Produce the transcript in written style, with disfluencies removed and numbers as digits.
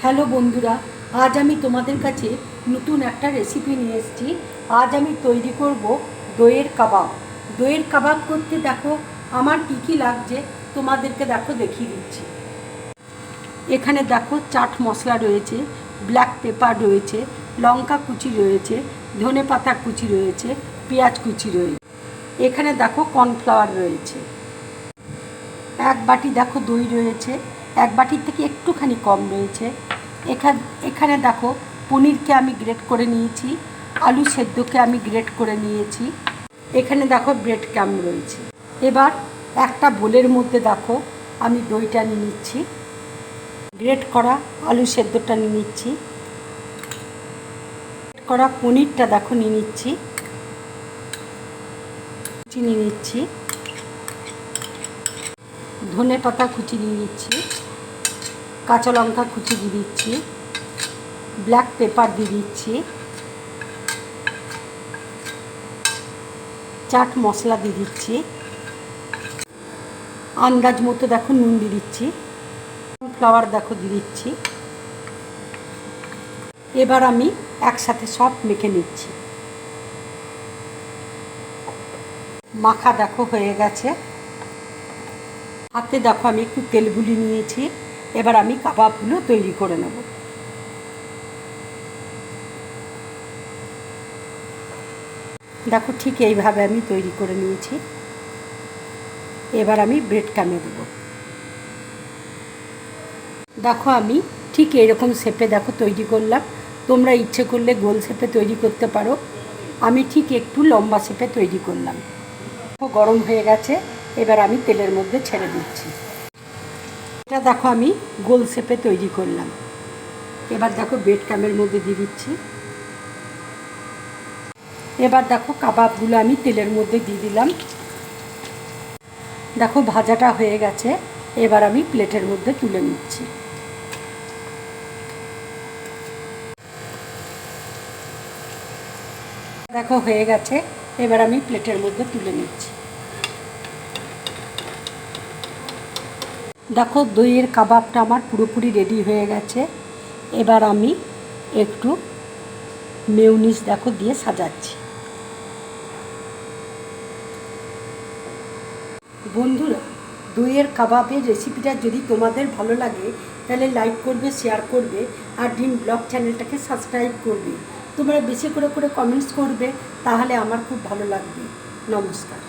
Hello বন্ধুরা, আজ আমি তোমাদের কাছে নতুন একটা রেসিপি নিয়ে এসেছি। আজ আমি তৈরি করব দইয়ের কাবাব। দইয়ের কাবাব করতে দেখো আমার কী কী লাগছে তোমাদেরকে দেখিয়ে দিচ্ছি। এখানে দেখো চাট মশলা রয়েছে, ব্ল্যাক পেপার রয়েছে, লঙ্কা কুচি রয়েছে, ধনে পাতা কুচি রয়েছে, পেঁয়াজ কুচি রয়েছে। এখানে দেখো কর্নফ্লাওয়ার রয়েছে। এক বাটি দেখো দই রয়েছে, এক বাটির থেকে একটুখানি কম রয়েছে। এখানে দেখো পনিরকে আমি গ্রেট করে নিয়েছি, আলু সেদ্ধকে আমি গ্রেট করে নিয়েছি। এখানে দেখো ব্রেড ক্রাম্ব রয়েছে। এবার একটা বোলের মধ্যে দেখো আমি দইটা নিয়ে নিচ্ছি, গ্রেট করা আলু সেদ্ধটা নিয়ে নিচ্ছি, গ্রেট করা পনিরটা দেখো নিয়ে নিচ্ছি, কুচি নিয়ে নিচ্ছি, ধনে পাতা কুচি দিয়ে দিচ্ছি, কাঁচা লঙ্কা কুচি দিয়ে দিচ্ছি, ব্ল্যাক পেপার দিয়ে দিচ্ছি, চাট মশলা দিয়ে দিচ্ছি, আন্দাজ মতো দেখো নুন দিয়ে দিচ্ছি, কর্নফ্লাওয়ার দেখো দিয়ে দিচ্ছি। এবার আমি একসাথে সব মেখে নিচ্ছি। মাখা দেখো হয়ে গেছে। হাতে দেখো আমি একটু তেল বুলিয়ে নিয়েছি। এবার আমি কাবাবগুলো তৈরি করে নেব। দেখো ঠিক এইভাবে আমি তৈরি করে নিয়েছি। এবার আমি ব্রেড ক্রাম্বে দেবো। দেখো আমি ঠিক এরকম শেপে দেখো তৈরি করলাম। তোমরা ইচ্ছে করলে গোল শেপে তৈরি করতে পারো, আমি ঠিক একটু লম্বা শেপে তৈরি করলাম। গরম হয়ে গেছে, এবার আমি তেলের মধ্যে ছেড়ে দিচ্ছি। এটা দেখো আমি গোল শেপে তৈরি করলাম। এবার দেখো ব্রেড ক্রাম্বের মধ্যে দিয়ে দিচ্ছি। এবার দেখো কাবাবগুলো আমি তেলের মধ্যে দিয়ে দিলাম। দেখো ভাজাটা হয়ে গেছে, এবার আমি প্লেটের মধ্যে তুলে নিচ্ছি। দেখো হয়ে গেছে, এবার আমি প্লেটের মধ্যে তুলে নিচ্ছি। দেখো দইয়ের কাবাবটা আমার পুরোপুরি রেডি হয়ে গেছে। এবার আমি একটু মেয়োনিজ দেখো দিয়ে সাজাচ্ছি। বন্ধুরা, দইয়ের কাবাবের রেসিপিটা যদি তোমাদের ভালো লাগে তাহলে লাইক করবে, শেয়ার করবে, আর ড্রিম ব্লগ চ্যানেলটাকে সাবস্ক্রাইব করবে। তোমরা বেশি করে কমেন্টস করবে, তাহলে আমার খুব ভালো লাগবে। নমস্কার।